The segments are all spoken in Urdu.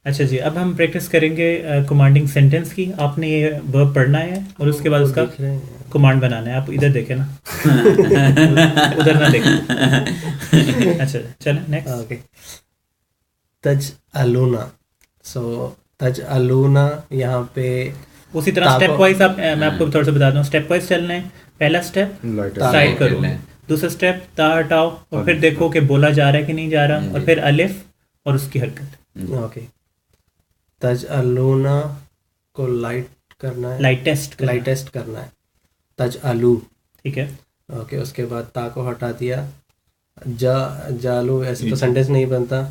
اچھا جی، اب ہم پریکٹس کریں گے کمانڈنگ سینٹینس کی. آپ نے یہ ورب پڑھنا ہے اور اس کے بعد اس کا کمانڈ بنانا ہے. آپ ادھر دیکھیں نا، ادھر نہ دیکھیں. اچھا چلیں نیکسٹ. اوکے. تجعلونا. سو تجعلونا یہاں پہ اسی طرح اسٹیپ وائز میں آپ کو تھوڑا سا بتا دوں. اسٹیپ وائز چلنا ہے. پہلا اسٹیپ سائڈ کرو، دوسرا اسٹیپ تا ہٹاؤ اور پھر دیکھو کہ بولا جا رہا ہے کہ نہیں جا رہا، اور پھر الف اور اس کی حرکت. اوکے. تجعلونا کو لائٹ کرنا ہے، لائٹسٹ کرنا ہے. تجعلو، ٹھیک ہے. اوکے. اس کے بعد تا کو ہٹا دیا. جالو ایسے تو سینٹینس نہیں بنتا،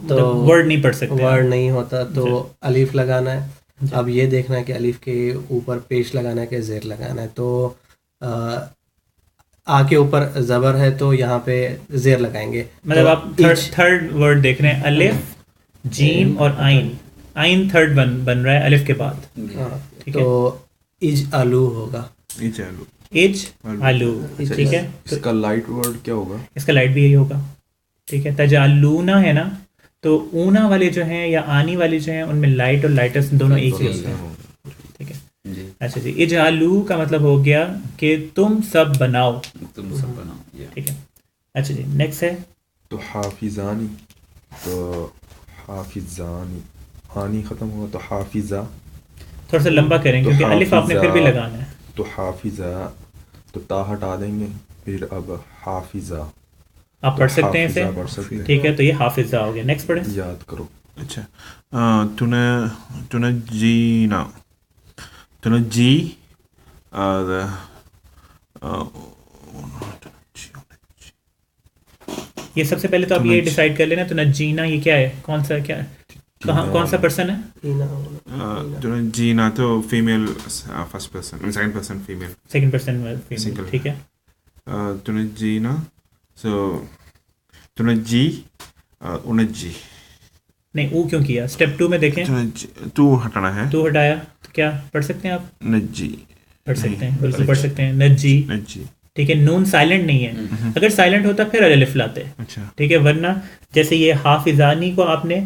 تو ورڈ نہیں پڑھ سکتے، ورڈ نہیں ہوتا، تو الف لگانا ہے. اب یہ دیکھنا ہے کہ الف کے اوپر پیش لگانا ہے کہ زیر لگانا ہے. تو آ کے اوپر زبر ہے تو یہاں پہ زیر لگائیں گے. مطلب آپ تھرڈ ورڈ دیکھ رہے ہیں، الف جیم اور آئین. آئین تھرڈ بن رہا ہے الف کے بعد. تو اجعلو ہوگا. اجعلو، ٹھیک ہے. اس کا لائٹ ورڈ کیا ہوگا؟ اس کا لائٹ بھی یہی ہوگا. ٹھیک ہے. تجعلونا ہے نا، تو اونا والے جو ہیں یا آنی والے جو ہیں ان میں لائٹ اور لائٹس دونوں ایک ہی ہوتے ہیں. ٹھیک ہے. اچھا جی. اجعلو کا مطلب ہو گیا کہ تم سب بناؤ. ٹھیک ہے. اچھا جی نیکسٹ ہے تو حافظانی. تو حافظانی آنی ختم ہوا تو حافظہ. تھوڑا سا لمبا کریں کیونکہ الف آپ نے پھر بھی لگانا ہے. تو حافظہ تو تا ہٹا دیں گے، پھر اب حافظہ آپ پڑھ سکتے ہیں اسے. ٹھیک ہے. تو یہ حافظہ ہو گیا. نیکسٹ پڑھیں. یاد کرو. اچھا. تنجینا، تنجی یہ سب سے پہلے تو آپ یہ ڈیسائیڈ کر لینا تو نجینا یہ کیا ہے، کون سا کیا کون سا پرسن ہے. جینا تو female first person, second person female, second person female. ٹھیک ہے. تنجینا. سو تنجی انجی. نہیں او کیوں کیا؟ اسٹیپ 2 میں دیکھیں تو ہٹانا ہے، تو ہٹایا تو کیا پڑھ سکتے ہیں آپ؟ نجی پڑھ سکتے ہیں، بالکل پڑھ سکتے ہیں. نجی. نجی. ٹھیک ہے. نون سائلنٹ نہیں ہے. اگر سائلنٹ ہوتا پھر الف لاتے. اچھا. ٹھیک ہے. ورنہ جیسے یہ حافظانی کو آپ نے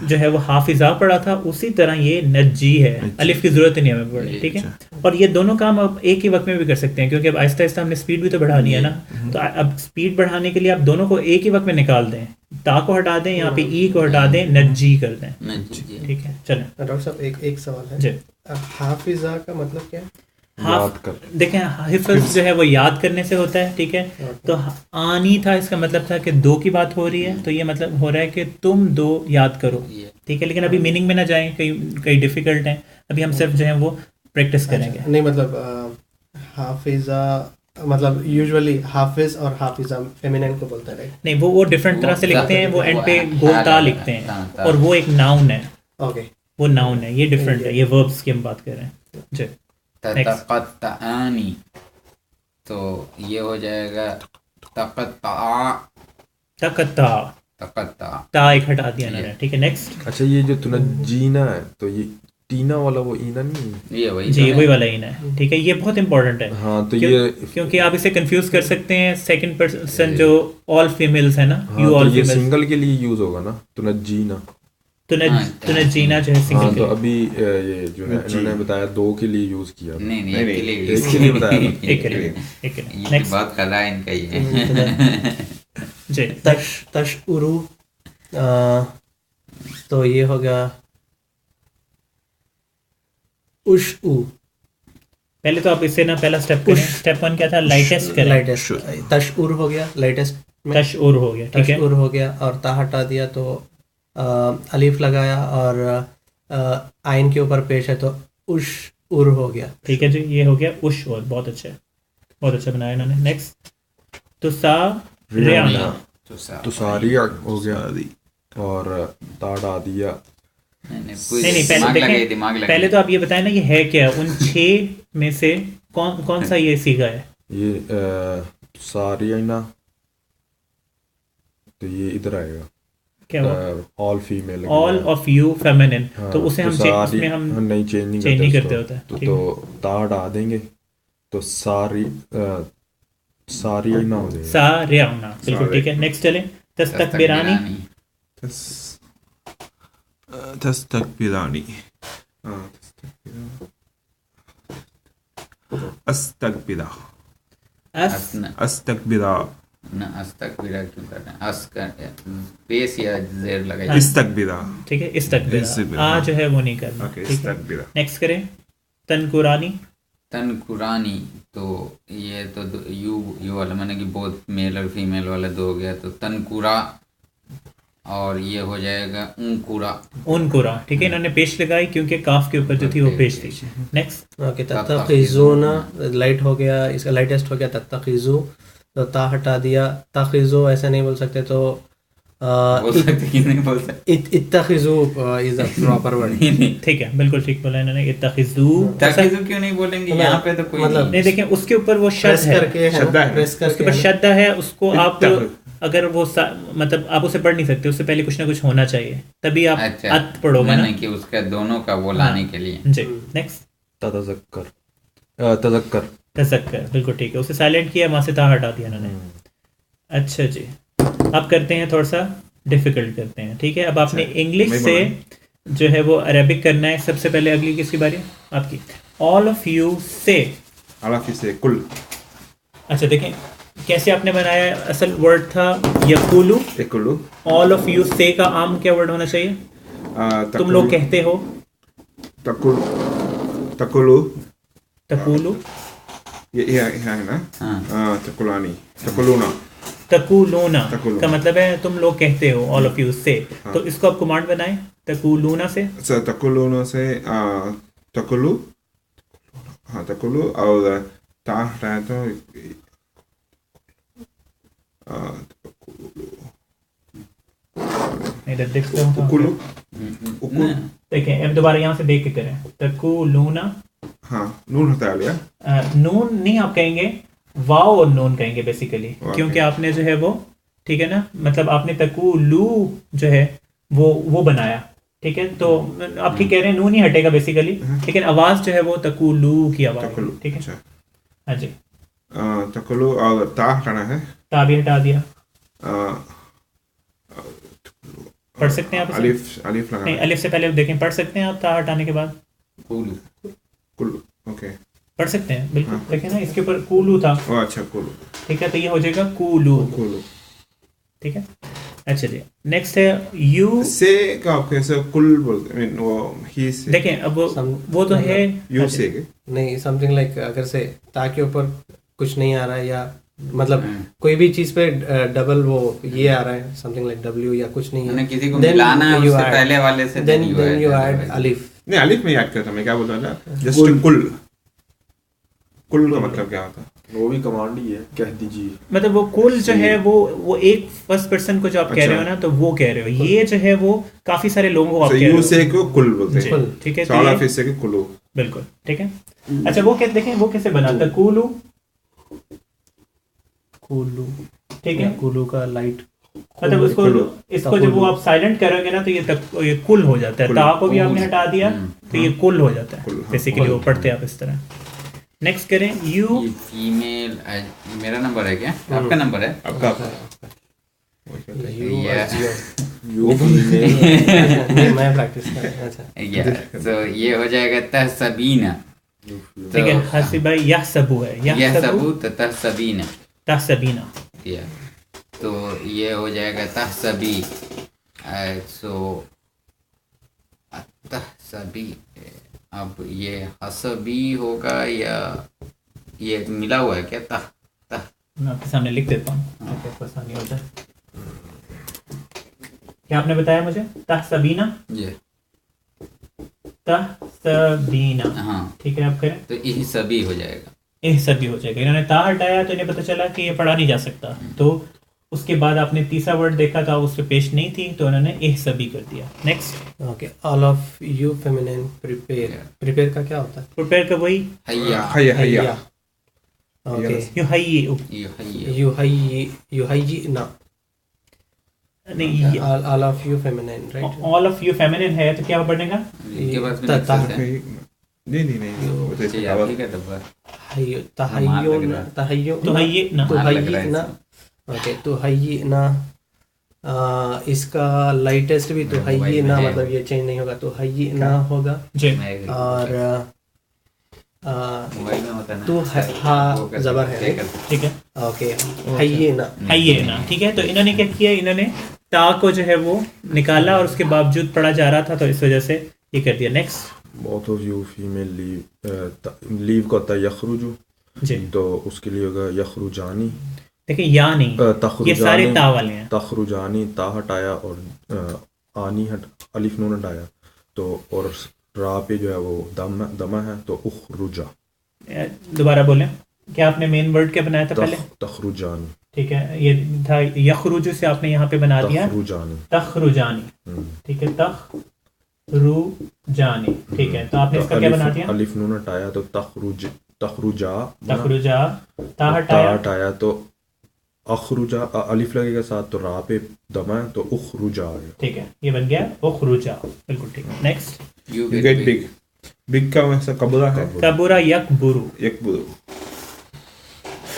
جو ہے وہ حافظہ پڑھا تھا، اسی طرح یہ نجی ہے. الف کی ضرورت نہیں ہمیں پڑھے. ٹھیک ہے. اور یہ دونوں کام آپ ایک ہی وقت میں بھی کر سکتے ہیں کیونکہ اب آہستہ آہستہ ہم نے اسپیڈ بھی تو بڑھانی ہے نا. تو اب اسپیڈ بڑھانے کے لیے آپ دونوں کو ایک ہی وقت میں نکال دیں. تا کو ہٹا دیں، یہاں پہ ای کو ہٹا دیں، نجی کر دیں. ٹھیک ہے. چلیں ڈاکٹر صاحب ایک سوال ہے جی. حافظہ کا مطلب کیا ہے؟ دیکھیں حفظ جو ہے وہ یاد کرنے سے ہوتا ہے. ٹھیک ہے. تو آنی تھا، اس کا مطلب تھا کہ دو کی بات ہو رہی ہے، تو یہ مطلب ہو رہا ہے کہ تم دو یاد کرو. ٹھیک ہے. لیکن ابھی میننگ میں نہ جائیں، کئی ڈیفیکلٹ ہیں. ابھی ہم صرف جو ہے وہ پریکٹس کریں گے. نہیں مطلب حافظہ مطلب یوزولی حافظ اور حافظہ فیمینن کو بولتے ہیں. نہیں وہ ڈفرینٹ طرح سے لکھتے ہیں. وہ اینڈ پہ گولتا لکھتے ہیں اور وہ ایک ناؤن ہے. اوکے. وہ ناؤن ہے، یہ ڈفرینٹ ہے. یہ وربس کی ہم بات کر رہے ہیں. جی. تتقطعانی تو یہ ہو جائے گا تقطع. تا ایک ہٹا دیا نا. ٹھیک ہے. نیکسٹ. اچھا یہ جو تنجینا ہے تو یہ ٹینا والا وہ اینا نہیں ہے؟ جی وہی والا اینا ہے. ٹھیک ہے. یہ بہت امپورٹنٹ ہے. ہاں تو یہ کیونکہ آپ اسے کنفیوز کر سکتے ہیں. سیکنڈ پرسن جو آل فیمیلز ہیں نا، یو آل یہ فیمیلز سنگل کے لیے یوز ہوگا نا تنجینا. تنجینا جو ہے سنگل. تو ابھی یہ جو ہے انہوں نے بتایا دو کے لیے یوز کیا. نہیں ایک کے لیے بتایا. ایک کے لیے. یہ بات کلا ان کا ہی ہے. جی. تشعرو تو یہ ہوگا اشعو. پہلے تو آپ اس سے نا پہلا اسٹیپ کریں. اسٹیپ 1 کیا تھا؟ لائٹسٹ کریں. لائٹسٹ. تشعر ہو گیا لائٹسٹ. تشعر ہو گیا. ٹھیک ہے. تشعر ہو گیا اور تا ہٹا دیا تو الف لگایا اور آئین کے اوپر پیش ہے تو اشعر ہو گیا. ٹھیک ہے جی. یہ ہو گیا اشعر. بہت اچھا ہے، بہت اچھا بنایا انہوں نے. نیکسٹ. تو ساریعنا. تو ساریع ہو گیا اور تا ڈا دیا. نہیں پہلے تو آپ یہ بتائیں نا یہ ہے کیا؟ ان 6 میں سے کون سا یہ سیگا ہے؟ یہ ساریعنا تو یہ ادھر آئے گا کیا all female, all of you feminine. تو اسے ہم نہیں چینج نہیں کرتے ہوتا ہے. تو تا ڈا دیں گے تو ساریعنا ہو جائے گا. ساریعنا. بالکل ٹھیک ہے. نیکسٹ چلیں. تستکبرانی. تستكبراني استكبر استكبر نہ استکبرا کیوں کر رہے ہیں؟ اس کا پیس یا زیر لگائی. استكبر. ٹھیک ہے استکبر آ جو ہے وہ نہیں کرنا. اوکے استكبر. نیکسٹ کریں تنکرانی. تنکرانی تو یہ تو یو والا میں نے کہ بہت میل اور فیمیل والا دو ہو گیا تو تنکورا اور یہ ہو جائے گا اونکورا. اونکورا ٹھیک ہے انہوں نے پیش لگائی کیونکہ کاف کے اوپر جو تھی وہ پیش تھی. نیکسٹ اوکے تتخذون لائٹ ہو گیا اس کا لائٹسٹ ہو گیا تتخذو تو تا ہٹا دیا. تخذو ایسا نہیں بول سکتے تو اتخذو از اے پراپر ورڈ. ٹھیک ہے بالکل ٹھیک بولا انہوں نے اتخذو. تخذو کیوں نہیں بولیں گے یہاں پہ تو کوئی نہیں دیکھیں اس کے اوپر وہ شد ہے اس کے اوپر شدہ ہے اس کو آپ اگر وہ مطلب آپ اسے پڑھ نہیں سکتے اس سے پہلے کچھ نہ کچھ ہونا چاہیے تبھی آپ ات پڑھو گے نا کہ اس کا دونوں کا وہ لانے کے لیے. جی نیکسٹ تذکر تذکر تذکر بالکل ٹھیک ہے اسے سائلنٹ کیا وہاں سے تا ہٹا دیا انہوں نے. اچھا جی اب کرتے ہیں تھوڑا سا ڈیفیکلٹ کرتے ہیں. ٹھیک ہے اب آپ نے انگلش سے جو ہے وہ عربک کرنا ہے. سب سے پہلے اگلی کس کی باری ہے آپ کی. آل آف یو سے کل. اچھا دیکھیں کیسے آپ نے بنایا. اصل ورڈ تھا یقولو. آل آف یو سے کا عام کیا ورڈ ہونا چاہیے؟ تم لوگ کہتے ہو. تقولو یہ ہے نا تقولانی تقولونا. تقولونا کا مطلب ہے تم لوگ کہتے ہو. آل آف یو سے تو اس کو آپ کمانڈ بنائیں تقولونا سے. تقولونا سے تقولو ہاں تقولو اور تا ہٹائے تو دیکھیں اب دوبارہ یہاں سے دیکھ کے کریں. تقولونا ہاں نون ہٹا لیا. نون نہیں آپ کہیں گے واو اور نون کہیں گے بیسیکلی کیونکہ آپ نے جو ہے وہ ٹھیک ہے نا مطلب آپ نے تقولو جو ہے وہ بنایا. ٹھیک ہے تو آپ ٹھیک کہہ رہے ہیں نون ہی ہٹے گا بیسیکلی لیکن آواز جو ہے وہ تقولو کی آواز. ٹھیک ہے ہاں جی تقولو اور تا ہٹانا ہے. تا بھی ہٹا دیا. پڑھ سکتے ہیں آپ الف لگانا نہیں الف سے پہلے دیکھیں پڑھ سکتے ہیں آپ تا ہٹانے کے بعد. اوکے پڑھ سکتے ہیں بالکل. دیکھیں نا اس کے اوپر کولو تھا. اچھا کولو ٹھیک ہے تو یہ ہو جائے گا کولو. ٹھیک ہے اچھا جی نیکسٹ ہے یو سے کا آپ کیسے کل بولتے ہیں وہ ہی سے. دیکھیں اب وہ تو ہے یو سے نہیں سم تھنگ لائک اگر سے تا کے اوپر کچھ نہیں آ رہا ہے یا مطلب کوئی بھی چیز پہ ڈبل وہ یہ آ رہا ہے سم تھنگ لائک ڈبلیو یا کچھ نہیں ہے کسی کو ملانا ہے اس سے پہلے والے سے دین یو ایڈ الف. نہیں الف میں یاد کرتا میں کیا بول رہا تھا جسٹ کل کا مطلب کیا ہوتا ہے وہ بھی کمانڈ ہی ہے کہہ دیجیے. مطلب وہ کل جو ہے وہ ایک فرسٹ پرسن کو جو آپ کہہ رہے ہو نا تو وہ کہہ رہے ہو. یہ جو ہے وہ کافی سارے لوگوں کو آپ کہہ رہے ہو. یو سے کو کل بولتے ہیں. ٹھیک ہے سال آف سے کلو بالکل ٹھیک ہے. اچھا وہ کہتے دیکھیں وہ کیسے بنا تھا کولو ٹھیک ہے کولو کا لائٹ مطلب اس کو جب وہ آپ سائلنٹ کرو گے نا تو یہ کل ہو جاتا ہے. تا کو بھی آپ نے ہٹا دیا تو یہ کل ہو جاتا ہے بیسیکلی وہ پڑھتے ہیں آپ اس طرح. نیکسٹ کریں یو فیمیل. میرا نمبر ہے کیا آپ کا نمبر ہے آپ کا میں پریکٹس کر تو یہ ہو جائے گا تحسبینا. ٹھیک ہے حسب بھائی یحسبو ہے یحسبو تو تحسبینا تحسبینا. تو یہ ہو جائے گا تحسبی. سو تحسبی اب یہ حسبی ہوگا یا یہ ملا ہوا ہے کیا تہ میں آپ کے سامنے لکھ دیتا ہوں تاکہ آسانی ہو جائے. کیا آپ نے بتایا مجھے تحسبینا تحسبینا. ہاں ٹھیک ہے آپ کریں تو یہ سبھی ہو جائے گا. احسبی ہو جائے گا. انہوں نے تا ہٹایا تو انہیں پتہ چلا کہ یہ پڑھا نہیں جا سکتا تو اس کے بعد آپ نے تیسرا ورڈ دیکھا تھا اس پہ پیش نہیں تھی تو انہوں نے احسبی کر دیا. Next okay all of you feminine prepare کا کیا ہوتا ہے؟ پریپیئر کا وہی حیا اوکے یحیینا نہیں آل of you feminine right. All of you feminine ہے تو کیا پڑھنے کا تحیینا اوکے تحیینا اس کا لائٹسٹ بھی تو حیینا مطلب یہ چینج نہیں ہوگا تو حیینا ہوگا. جی اور موبائل میں ہوتا ہے نا تو ہا زبر ہے ٹھیک ہے اوکے حیینا. حیینا ٹھیک ہے. تو انہوں نے کیا کیا, انہوں نے تا کو جو ہے وہ نکالا اور اس کے باوجود پڑھا جا رہا تھا تو اس وجہ سے یہ کر دیا. Next both of you female leave کو ہوتا ہے یخرجو, جی تو اس کے لیے ہوگا یخرجانی. دیکھیں یا نہیں, یہ سارے تا والے ہیں. تخرجانی تا ہٹایا اور آنی الف نون ہٹایا تو, اور را پہ جو ہے وہ دمہ ہے تو اخرجا. دوبارہ بولیں, کیا آپ نے مین ورڈ کیا بنایا تھا پہلے؟ تخرجانی. ٹھیک ہے, یہ تھا یخرجو سے آپ نے یہاں پہ بنا دیا تخرجانی. تخرجانی. ٹھیک ہے, تخرجانی. ٹھیک ہے, تو آپ نے اس کا کیا بنا دیا؟ الف نون ہٹایا تو تخرجا. تخرجا تا ہٹایا تو اخرجا, الف لگے گا ساتھ تو را پہ دمہ ہے تو اخرجا آ گیا. ٹھیک ہے, یہ بن گیا اخرجا. بالکل ٹھیک ہے. Next You get big. Big کا ویسا کبرا ہے. کبرا یکبرو. یکبرو.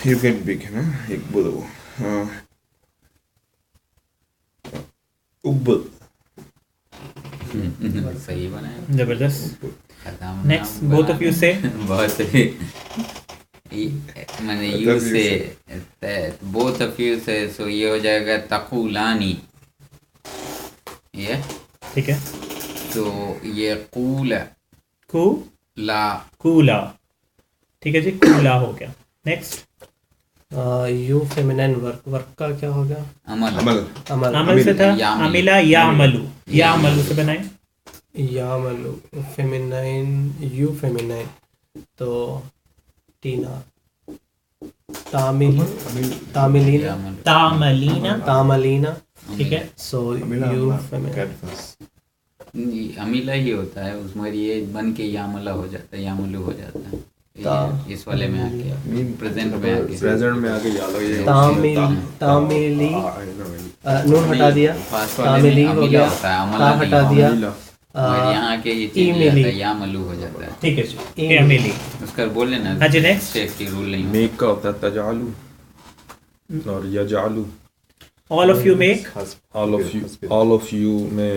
You get big ہے نا, یکبرو. ابر. صحیح بنایا, زبردست. ختم. نیکسٹ بوتھ آف یو سے بہت میں نے یو سے بوتھ آف یو سے سو یہ ہو جائے گا تقولانی. یہ ٹھیک ہے, تو یہ قول کو لا کولا. ٹھیک ہے جی, کولا ہو گیا. نیکسٹ یو فیمینن ورک کا کیا ہوگا؟ عمل. عمل سے تھا عملہ یعملو. یعملو سے بنائیں. یعملو فیمینین یو فیمینین تو ٹینا تعملینا. ٹھیک ہے, سو یو فیمینین عملہ ہی ہوتا ہے اس میں, یہ بن کے یعملہ ہو جاتا ہے, یعملو ہو جاتا ہے. اس والے میں آ کے پریزنٹ میں آ کے تعمیلی نون ہٹا دیا, تعمیلی ہو گیا, تا ہٹا دیا, یہاں کے یہ چیز ہو جاتا ہے, یعملو ہو جاتا ہے. ٹھیک ہے جی, عملی. اس کا بول لینا. ہاں جی, نیکسٹ سیفٹی رول نہیں. میک کا ہوتا ہے تجعلو اور یجعلو. all of you make all of you میں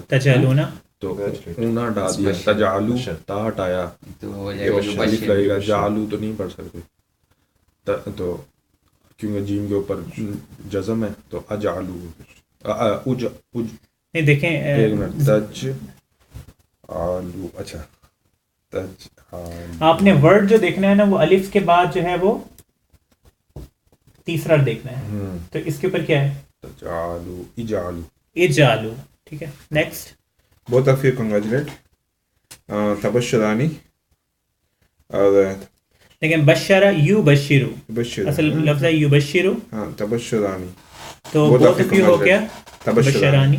تجعلون تو اونا ہٹا دیا, تجعلو تا ہٹایا تو ہو یہ الف لگے گا, جعلو تو نہیں پڑھ سکتے تو کیونکہ جیم کے اوپر جزم ہے تو اجعلو. نہیں دیکھیں ایک منٹ, تج آلو. اچھا تج آپ نے ورڈ جو دیکھنا ہے نا وہ الف کے بعد جو ہے وہ تیسرا دیکھنا ہے, تو اس کے اوپر کیا ہے؟ تجعلو اجعلو. اجعلو. ٹھیک ہے, next Both of you congratulate. تبشرانی. اور لیکن بشرا یو بشرو, بشر اصل لفظ ہے یو بشرو. ہاں تبشرانی. تو both of you ہو گیا بشرانی.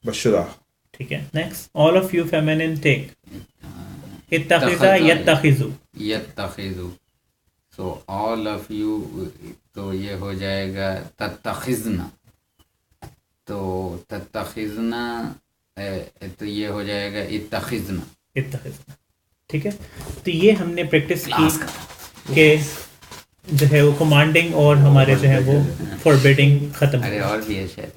بشرا. ٹھیک ہے, next all of you feminine take. اتخذا یتخذو. یتخذو. سو all of you تو یہ ہو جائے گا تتخذنا. تو تتخذنا تو یہ ہو جائے گا اتخذنا. اتخذنا. ٹھیک ہے, تو یہ ہم نے پریکٹس کی کہ جو ہے وہ کمانڈنگ اور ہمارے جو ہے وہ فوربیڈنگ ختم. ارے اور بھی ہے شاید